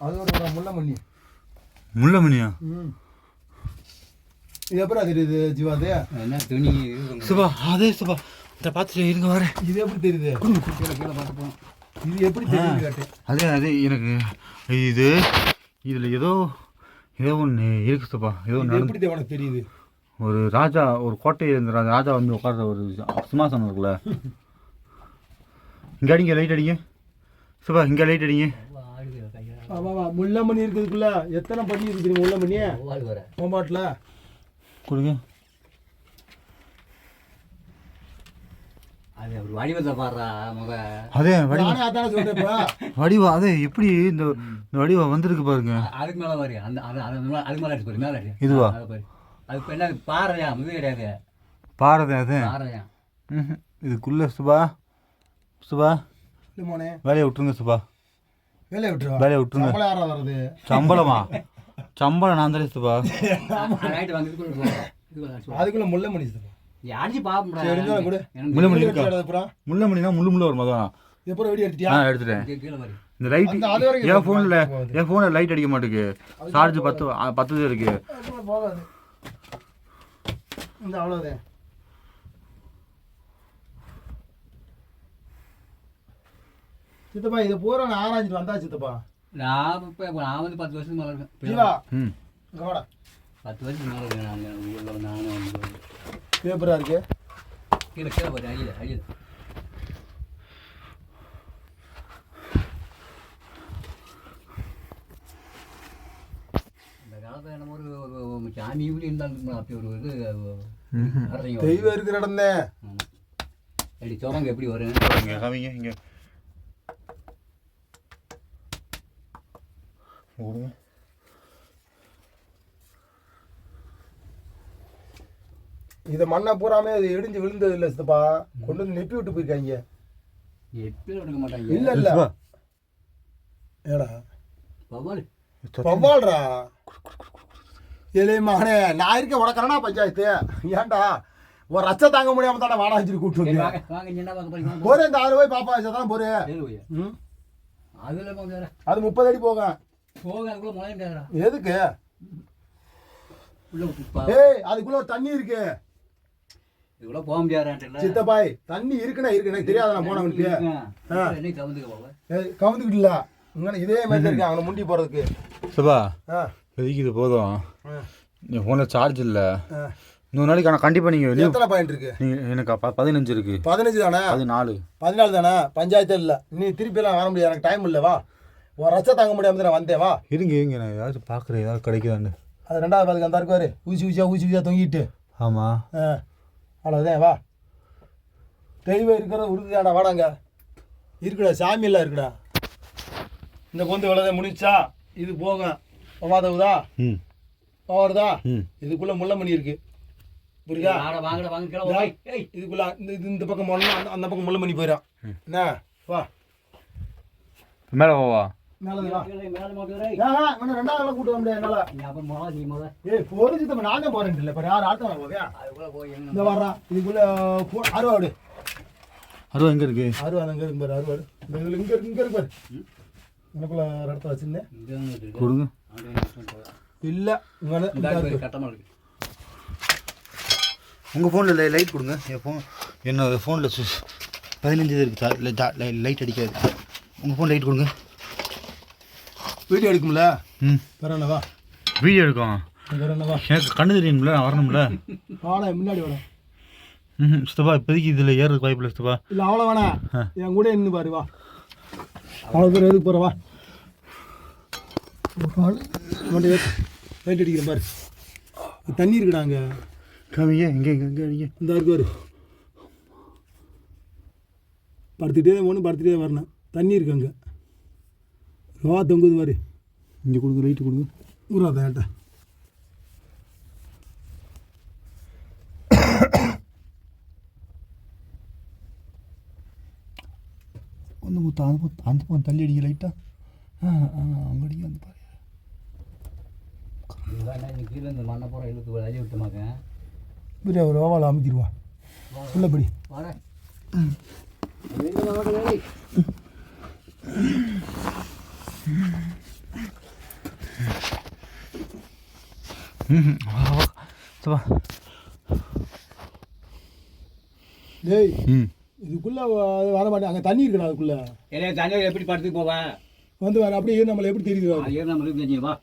அது ஒரு முள்ளமணி. முள்ளமணியா? இது எப்படி தெரியுது ஜீவா? அது என்ன துணி சுபா? அதே சுபா, இதை பார்த்துட்டு இருங்க வரேன். இது எப்படி தெரியுது? கீழே கீழே பார்த்து போகணும். இது எப்படி தெரியுது கேட்டு? அதே எனக்கு இது இதில் ஏதோ ஒன்று இருக்கு சுபா. ஏதோ எப்படி உனக்கு தெரியுது? ஒரு ராஜா, ஒரு கோட்டையில் இருந்த ராஜா வந்து உட்கார்ற ஒரு சிம்மாசனம் இருக்குல்ல. இங்கே அடிங்க, லைட் அடிங்க சுபா, இங்கே லைட் அடிங்க. முள்ளமணி இருக்குதுக்குள்ள எத்தனை பண்ணி இருக்குது முள்ளமணி? ஓம்பாட்டில் கொடுங்க. அது அப்படி வடிவத்தை பாடுறா முக. அதே வடிவம், அதான சொல்றேன். வடிவம் அதே எப்படி இந்த வடிவம் வந்திருக்கு பாருங்க. அதுக்கு மேலே பாரு, அந்த அதுக்கு மேலே அடிச்சு பாரு, மேலே அடி. இதுவா? பாரு, அது என்ன பாறையா? இது கிடையாது, பாரதே. அது பாறையா? இதுக்குள்ள சுபா வேலையை விட்டுருங்க சுபா, வேலையை விட்டுருங்க. சம்பளமா? சம்பளம் நான் தரேன் சுபா. அதுக்குள்ள முள்ளமணி அடிச்சு பாப்பா. முள்ளமணி இருக்கா? முள்ளமணினா முள்ளு வரும். அதான் எப்போ வெடி எடுத்துட்டியா? எடுத்துட்டேன். இந்த லைட் என் ஃபோனில் லைட் அடிக்க மாட்டேங்குது. சார்ஜ் 10 இருக்கு. போகாது இந்த அவ்வளோதான். சித்தப்பா இது பூரா நான் ஆராய்ச்சிட்டு வந்தா சித்தப்பா. நான் வந்து 10 வருஷத்துக்கு மேலே இருக்கேன். 10 வருஷத்துக்கு மேலே இருக்கேன். நானும் வந்து பேப்பரா இருக்கு. கீழே கீழே பாரு, அழியல. இந்த காலத்தில் என்ன ஒரு சாமி இப்படி இருந்தாலும் அப்படி ஒரு இது தெய்வம் இருக்கிற இடம் தான். அப்படி சோமங்க எப்படி வரும்? இங்கே இதை மண்ணை பூராமே அது இடிஞ்சு விழுந்தது இல்லை சித்தப்பா. கொண்டு வந்து நெப்பி விட்டு போயிருக்காங்க. எப்படி எடுக்க மாட்டாங்க? இல்ல ஏடா பவால்ரா ஏலே மகனே, நான் இருக்க உடக்கறனா பஞ்சாயத்து. ஏன்டா ஒரு ரச்ச தாங்க முடியாம தானே வாடகை வச்சுட்டு கூப்பிட்டு வந்து போறேன். இந்த 6 போய் பாப்பா வச்சா தான் போறேன். அது 30 அடி போகும். எதுக்கு? ஏய் அதுக்குள்ள ஒரு தண்ணி இருக்கு. இதுக்குள்ள போக முடியாது சித்தப்பாய். தண்ணி இருக்குன்னா இருக்கு, எனக்கு தெரியாத. நான் போனவனுக்கு கவுந்துக்கிட்டல இங்கே இதே மாதிரி இருக்கு அவனை முண்டி போறதுக்கு. சுபா இது போதும். என் ஃபோனில் சார்ஜ் இல்லை. 100 நாளைக்கு ஆனால் கண்டிப்பாக நீங்கள் எத்தனை பாயிண்ட் இருக்கு? எனக்கு 15 இருக்கு. 15 தானே? 14 தானே? பஞ்சாயத்து இல்லை. நீ திருப்பியெல்லாம் வர முடியாது, எனக்கு டைம் இல்லைவா. ஒரு ரச்சை தாங்க முடியாம நான் வந்தேன். வா இருங்க நான் ஏதாச்சும் பார்க்குறேன், ஏதாவது கிடைக்குதான்னு. அது 2வது பாதுக்கு அந்த இருக்குவாரு, ஊசி தொங்கிட்டு. ஆமாம் அவ்வளோதான். வா தெய்வம் இருக்கிறத உறுதியாடா. வாடாங்க இருக்குடா, சாமியெல்லாம் இருக்குடா. இந்த பொந்து இவ்வளோதான் முடிச்சா. இது போகும் மாதவுதா வருதா. இதுக்குள்ள முள்ளமணி இருக்கு, புரியுதா? இதுக்குள்ள இந்த பக்கம் அந்த பக்கம் முள்ளமணி போயிடும். என்ன வா மேலே போவா. நானே போறேன். இல்லை யார் ஆட்டம் போவியா? இந்த வர்றா. இதுக்குள்ள அறுவாடு. அருவா எங்க இருக்கு? அறுவா அங்கே இருக்கு பாரு. அறுவாடு இங்க இருக்கு பாரு. எனக்குள்ள இடத்த வச்சிருந்தேன். கொடுங்க. இல்லை கட்டமாக இருக்கு. உங்கள் ஃபோனில் லைட் கொடுங்க. என்னோட ஃபோனில் 15 இருக்குது, லைட் அடிக்காது. உங்கள் ஃபோன் லைட் கொடுங்க. வீடியோ எடுக்கும்ல? வேற என்னவா வீடியோ எடுக்கும்? வேற என்னவா? எனக்கு கண்ணு தெரியும்ல, நான் வரணும்ல. வாடா முன்னாடி வாடா. சித்தப்பா இப்போதைக்கு இதில் ஏறதுக்கு வாய்ப்பு இல்லை சித்தப்பா. இல்லை அவ்வளோ வேணாம், என் கூட இன்னும் பாரு. வா அவ்வளோ பேர் எதுக்கு போகிற? வா லைட் அடிக்கிறேன் பாரு. தண்ணி இருக்குடா அங்கே. காமிங்க. இங்கே அடிங்க. இந்த இருக்கு பாரு. படுத்துகிட்டே போகணும், படுத்துகிட்டே வரணும். தண்ணி இருக்கு அங்கே. வா தொங்குது மாதிரி. இங்கே கொடுங்க, லைட்டு கொடுங்க. ஊராத ஏட்டா. அந்த பக்கம் தள்ளி அடிக்க லைட்டாக. அங்கே அடிக்க வந்து பாரு. கீழே இந்த மண்ணை போகிற இழுத்து அழி விட்டுமாக்க இப்படி ஒரு ஓவால் அமைக்கிடுவா. உள்ளபடி சபா டேய் இதுக்குள்ளே வர மாட்டேன், அங்கே தண்ணி இருக்கணும் அதுக்குள்ளே. ஏன்னா தண்ணியில் எப்படி படுத்து போவேன் வந்து வர அப்படியே நம்மளை எப்படி தெரியுது? அது நம்மளுக்கு தெரிஞ்சு வா.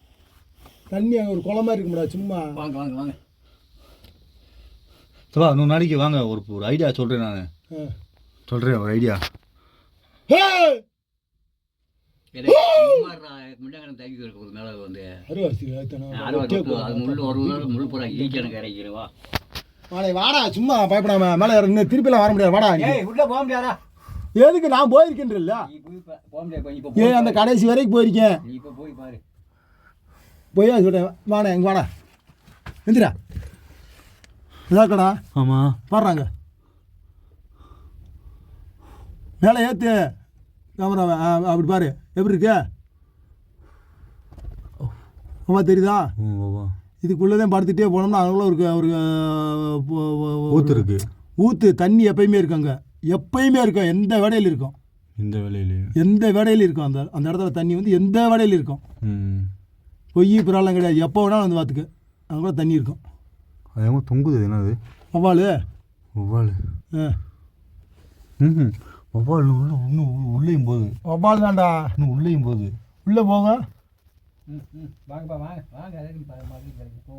தண்ணி அங்கே ஒரு குளமா இருக்க முடியாது, சும்மா. வாங்க வாங்க வாங்க. சபா 100 நாளைக்கு வாங்க, ஒரு ஐடியா சொல்கிறேன். நான் சொல்கிறேன் ஒரு ஐடியா. மேலே வந்து வாடா, சும்மா பயப்படாம மேலே இன்னும் திருப்பிலாம் வர முடியாது. வாடா, உள்ள போக முடியாதா? எதுக்கு நான் போயிருக்கேன்ல? போக முடியாது. ஏன் அந்த கடைசி வரைக்கும் போயிருக்கேன். இப்போ போய் பாரு. போய் சொல்கிறேன், வாடா எங்க வாடா, எந்திரா. இதாக்கடா. ஆமாம், பாடுறாங்க மேலே ஏற்று கேமராவை. அப்படி பாரு, எப்படி இருக்கு? அம்மா தெரியுதா? இதுக்குள்ளதான் படுத்துட்டே போனோம்னா அதுக்குள்ள ஒரு ஊற்று இருக்கு. ஊற்று தண்ணி எப்பயுமே இருக்கு, அங்கே எப்பயுமே இருக்கும், எந்த வேடையில் இருக்கும். எந்த வேடையிலும் இருக்கும். அந்த இடத்துல தண்ணி வந்து எந்த வேடையிலும் இருக்கும். பொய் பிறாலாம் கிடையாது, எப்போ வேணாலும் வந்து பார்த்துக்க, அங்கே கூட தண்ணி இருக்கும். அது தொங்குது, என்னது? வவ்வால். வவ்வால். வவ்வால் இன்னும் உள்ளேயும் போகுது. வவ்வால் தான்டா, இன்னும் உள்ளேயும் போகுது. உள்ளே போங்க. வாங்கப்பா வாங்க வாங்க. போ.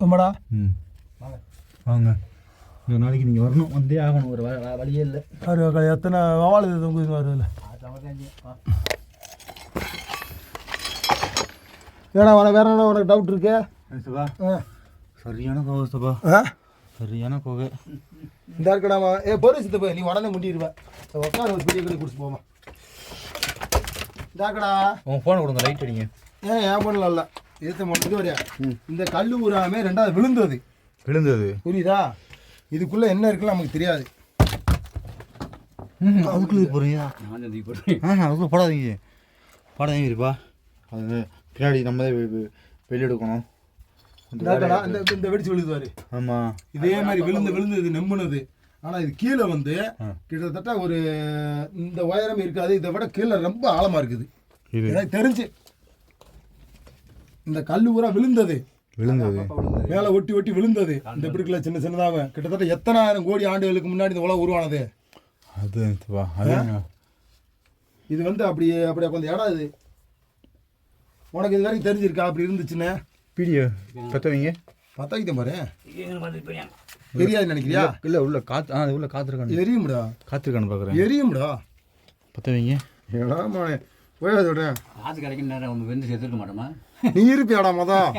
ஆமாடா. வாங்க வாங்க. இந்த நாளைக்கு நீங்கள் வரணும், வந்தே ஆகணும், ஒரு வழியே இல்லை. எத்தனை வவால் இது தொங்குது வருதுல்ல? ஏன்னா வேற என்ன உனக்கு டவுட் இருக்கு? சபா சரியான கோகை சபா, சரியான கோகை. இந்த இருக்கடாமா. பொருசித்த போய் நீ உடனே முண்டிடுவேன். உட்கார ஒரு பெரிய கடை குடிச்சு போமா. இதாக்கடா. உங்கள் ஃபோனை கொடுங்க, லைட் அடிங்க. ஏன் பண்ணல இல்லை இது இது வரையா. இந்த கல் ஊராமே ரெண்டாவது விழுந்தது. புரியுதா? இதுக்குள்ளே என்ன இருக்குன்னு நமக்கு தெரியாது. அதுக்குள்ளே போகிறீங்க? அதுக்குள்ளே போடாதீங்க இருப்பா. அது பின்னாடி நம்ம தான் வெளியெடுக்கணும். இந்த வெடிச்சு விழுதுவாரு. ஆமாம், இதே மாதிரி விழுந்து இது நெம்புனது. ஆனால் இது கீழே வந்து கிட்டத்தட்ட ஒரு இந்த உயரம் இருக்காது, இதை விட கீழே ரொம்ப ஆழமாக இருக்குது. எனக்கு தெரிஞ்சு இந்த கல் ஊரா விழுந்தது மேலே ஒட்டி விழுந்தது. இந்த பிடிக்கல சின்ன சின்னதாக கிட்டத்தட்ட எத்தனை ஆயிரம் கோடி ஆண்டுகளுக்கு முன்னாடி இந்த உலகம் உருவானது. இது வந்து அப்படியே கொஞ்சம் இடம். இது உனக்கு இது வரைக்கும் தெரிஞ்சிருக்கா? அப்படி இருந்துச்சுன்னு வீடியோ பற்ற பாரு. தெரியாது நினைக்கிறியா? இல்லை, உள்ள காற்று. அது உள்ள காத்திருக்கானு. எரியும்டா. காத்திருக்கானு பார்க்குறேன். எரியும்டா. பற்ற வைங்க. ஏடாமானே போய் சொல்கிறேன். காற்று கிடைக்கும் நேரம் அவங்க வெந்து செத்துருக்க மாட்டோமா? நீ இருப்பியாடா மொதல்.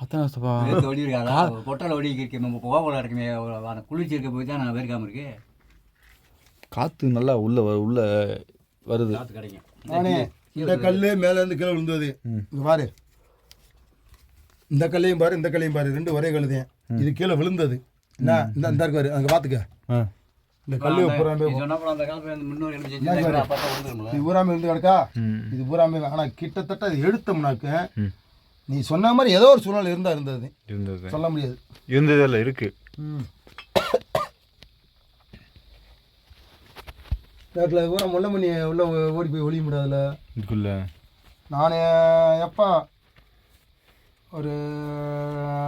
அதான் ஒடி இருக்காதா? பொட்டலை ஒடி இருக்கு, நம்ம போகல இருக்குமே. குளிர்ச்சி இருக்க போய் தான் நான் வெறுக்காமல் இருக்கு. காற்று நல்லா உள்ள வருது. காற்று கிடைக்கும். நானே இந்த கல் மேலேருந்து கீழே விழுந்தது. இங்கே பாரு, இந்த கல்லையும் பாரு, இந்த கல்லையும் பாரு, ரெண்டு ஒரே கல் தான். இது கீழே விழுந்தது. என்ன இந்த இருக்காரு அங்கே பார்த்துக்க. இந்த கல் பூராமே இது பூராமே இருந்து கிடக்கா. இது பூராமே. ஆனால் கிட்டத்தட்ட இது எடுத்தோம்னாக்க நீ சொன்ன மாதிரி ஏதோ ஒரு சூழ்நிலை இருந்தது சொல்ல முடியாது. இருந்ததில்ல இருக்கு. பூரா முள்ள மணி உள்ள ஓடி போய் ஒளிய முடியாதுல்ல இதுக்குள்ள. நான் எப்போ ஒரு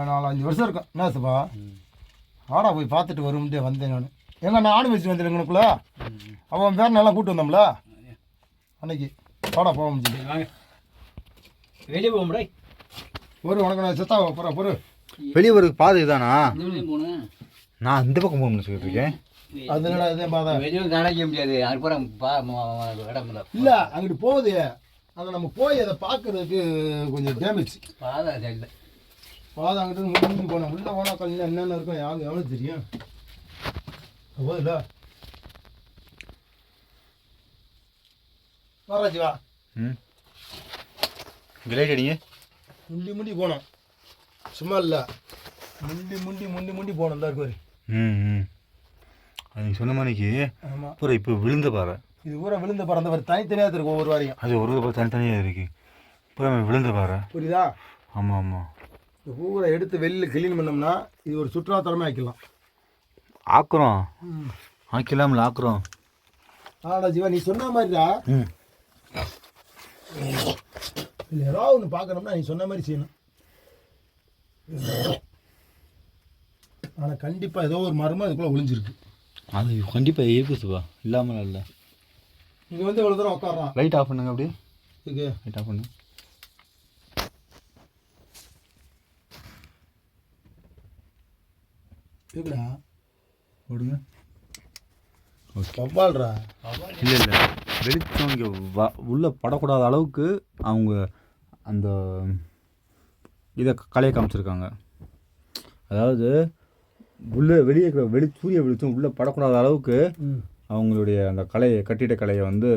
4-5 வருஷம் இருக்கும். என்ன சப்பா ஆடா போய் பார்த்துட்டு வரும்ட்டே வந்தேன். நான் நான் ஆடு வச்சு வந்தேன் எங்களுக்குள்ள. அவன் பேர் நல்லா கூப்பிட்டு வந்தோம்ல அன்னைக்கு. ஆடா போக முடிஞ்சு வெளியே போக முடியாது. உனக்கு நான் செத்தா போகிறேன் பொறு. வெளியே ஒரு பாதை தானா? நான் இந்த பக்கம் போகணும்னு சொல்லிட்டு இருக்கேன். அதனால இதே பாதை வெளியே கிடைக்க முடியாது. இல்லை, அங்கிட்டு போகுது. அங்கே நம்ம போய் அதை பார்க்கறதுக்கு கொஞ்சம் டேமேஜ். பாதை இல்லை, பாதை அங்கிட்டு முடிஞ்சு போனோம். உள்ளே போனால் கல்லில் என்னென்ன இருக்கும் யாருக்கு எவ்வளோ தெரியும்? போதில்ல வராஜி வா. லைட் அடிங்க. முண்டி போனோம், சும்மா இல்லை. முண்டி போனோம். தான் இருக்கு. அது நீங்கள் சொன்ன மாதிரிக்கு. ஆமாம். அப்புறம் இப்போ விழுந்த பாறை இது ஊரை விழுந்து பறந்தவர் தனித்தனியாக இருக்கும் ஒவ்வொரு வாரியும். அது ஒரு தனித்தனியாக இருக்கு. இப்போ விழுந்து பாரு. புரியுதா? ஆமாம் ஆமாம். இந்த ஊரை எடுத்து வெளியில் கிளீன் பண்ணோம்னா இது ஒரு சுற்றுலாத்தலமே ஆக்கிடலாம். ஆக்குறோம், ஆக்கிலாமல் ஆக்குறோம். ஆடா ஜீவா, நீ சொன்ன மாதிரிடா. இல்லை ஏதாவது ஒன்று பார்க்கணும்னா நீ சொன்ன மாதிரி செய்யணும். ஆனால் கண்டிப்பாக ஏதோ ஒரு மரமாக இதுக்குள்ளே ஒளிஞ்சிருக்கு. அது கண்டிப்பாக இருக்குது சிவா, இல்லாமல் இல்லை. இங்கே வந்து இவ்வளோ தூரம் உட்காடுறான். லைட் ஆஃப் பண்ணுங்க அப்படியே. இதுக்கு லைட் ஆஃப் பண்ணு. இருக்குடா ஓடுங்க. வவ்வால்றா. இல்லை இல்லை, வெளிச்சம் இங்கே உள்ளே படக்கூடாத அளவுக்கு அவங்க அந்த இதை கலையை காமிச்சிருக்காங்க. அதாவது உள்ளே வெளியே சூரிய வெளிச்சம் உள்ளே படக்கூடாத அளவுக்கு அவங்களுடைய அந்த கட்டிட கலையை வந்து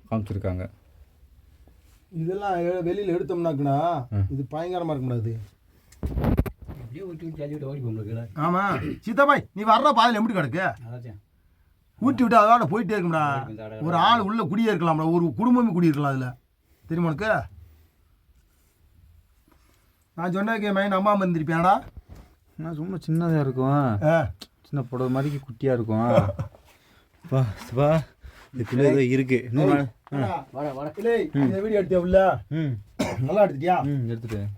காமிச்சிருக்காங்க. இதெல்லாம் வெளியில் எடுத்தோம்னாக்குண்ணா இது பயங்கரமாக இருக்க முடியாது. அப்படியே ஊற்றி ஊற்றி அள்ளி விட்டு ஓடி போகல. ஆமாம் சீதாபாய், நீ வர்ற பாதையில் எப்படி கிடக்கு? அதான் ஊற்றி விட்டு அதோட போயிட்டே இருக்கும்டா. ஒரு ஆள் உள்ள குடியே இருக்கலாம்டா, ஒரு குடும்பமே குடியிருக்கலாம் அதில். தெரியுமா உனக்கு? நான் சொன்னதுக்கு மைண்ட் அம்மா இருந்திருப்பியாடா. நான் சும்மா சின்னதாக இருக்கும், சின்ன புடவை மாதிரிக்கு குட்டியாக இருக்கும். வா சிவா, இதுக்குள்ளே ஏதோ இருக்கு. வீடியோ எடுத்தியா உள்ள? நல்லா எடுத்துட்டியா? எடுத்துட்டேன்.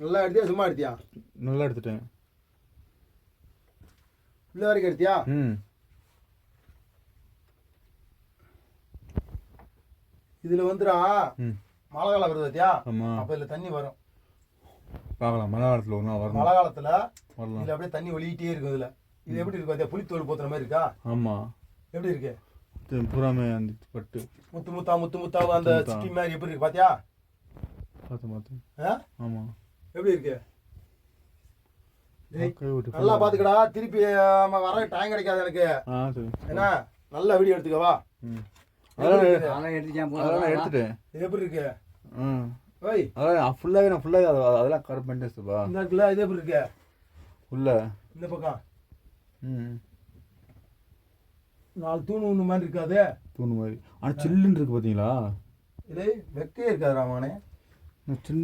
நல்லா எடுத்தியா சும்மா எடுத்தியா? நல்லா எடுத்துட்டேன். உள்ள வரைக்கும் எடுத்தியா? இதுல வந்துடா மழை காலம் வருது பார்த்தியா? அப்ப இதுல தண்ணி வரும். பார்க்கலாம், மழை காலத்தில் ஒரு நாள் வரும். மழை காலத்துல இதுல அப்படியே தண்ணி ஒலிக்கிட்டே இருக்கும். இதுல இது எப்படி இருக்கு பார்த்தியா? புளித்தோல் போத்துற மாதிரி இருக்கா? ஆமா. எப்படி இருக்கு? புறாமே அந்த பட்டு முத்து முத்தா அந்த சிட்டி மாதிரி எப்படி இருக்கு பாத்தியா? பார்த்து. ஆமா. எப்படி இருக்கு? நல்லா பாத்துக்கடா. திருப்பி வர டைம் கிடைக்காது எனக்கு. என்ன நல்ல வீடியோ எடுத்துக்கவா. எடுத்துட்டேன். எப்படி இருக்கு? அதெல்லாம் ஃபுல்லாவே அதெல்லாம் கவர் பண்ணிட்டேன். இந்த இருக்குல்ல, இது எப்படி இருக்கு? உள்ள இந்த பக்கம் 4 தூணு ஒன்று மாதிரி இருக்காது? தூணு மாதிரி. ஆனால் சில்லுன்னு இருக்கு பார்த்தீங்களா? இல்லை வெக்கே இருக்காது ராமானே.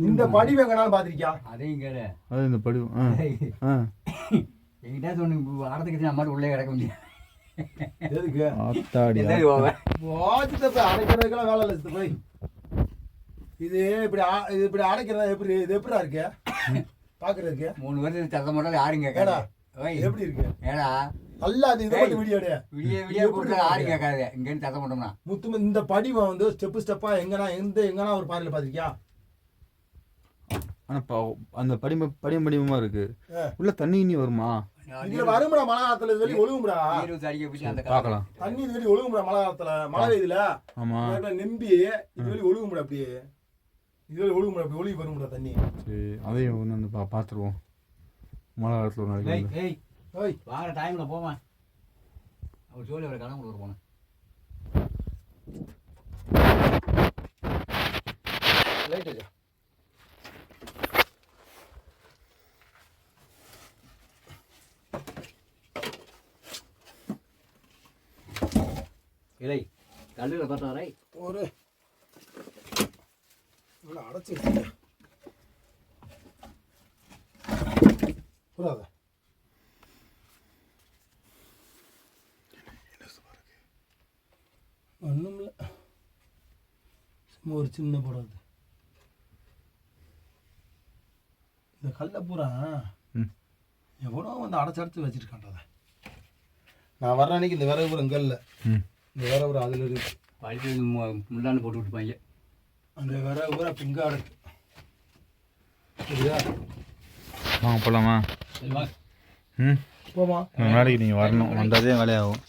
இந்த படிவு எங்கனாலும் பார்த்துருக்கியா? அதையும் கேளு. அது இந்த படிவு என்கிட்ட சொன்ன அடத்துக்கு நான் மாதிரி உள்ளே கிடக்க முடியாது. எதுக்கு? அடைக்கிறதுக்கெல்லாம் வேலை இல்லை போய். இது இப்படி அடைக்கிறதா எப்படி? இது எப்படா இருக்கு பாக்குறதுக்கு? 3 வருஷம் சத்தம் போட்டாலும் யாரும் கேட்காதா? எப்படி இருக்கு? ஏடா நல்லா அது இது மட்டும் வீடியோ விடிய போட்டு யாரும் கேட்காது. இங்கேருந்து சத்தம் போட்டோம்னா முத்து இந்த படிவை வந்து ஸ்டெப்பா எங்கன்னா ஒரு பாறையில பாத்திருக்கியா? ஆனால் அந்த படிமமா இருக்கு. உள்ள தண்ணி இனி வருமா? இதுல வரும்டா மழை காலத்துல. இது வெளியே ஒழுகும்டா. பார்க்கலாம். தண்ணி இது வெளியே ஒழுகும்டா மழை காலத்துல. மழை பெய்யுதுல நம்பி இது வெளியே ஒழுகும்டா. அப்படியே இது வெளியே ஒழுகும்டா. அப்படி ஒழுகி வரும்டா தண்ணி. சரி, அதையும் வந்து பார்த்துருவோம். மழை காலத்தில் ஒரு நாளைக்கு வாங்குற டைம்ல போவேன். அவர் சொல்லி அவரை கடன் கொடுக்க போனேன். இல்லை கல்லில் பார்த்தாரை ஒரு அடைச்சி புரியாத ஒன்றும் இல்லை. சும்மா ஒரு சின்ன போடாது. இந்த கல்லை பூரா எவ்வளோ வந்து அடைச்சி வச்சுருக்கான்றத. நான் வர்ற அன்னைக்கு இந்த விறகு பூரா இங்கே இல்லை. இந்த விறகு பூரா அதில் இருக்கு. பழுத்து முள்ளான்னு போட்டு விட்டுப்பாங்க. அந்த விறகு பூரா பிங்கா இருக்கு. சரியா? போகலாமா? போமா. நாளைக்கு நீங்கள் வரணும், வந்தாதே வேலையாகும்.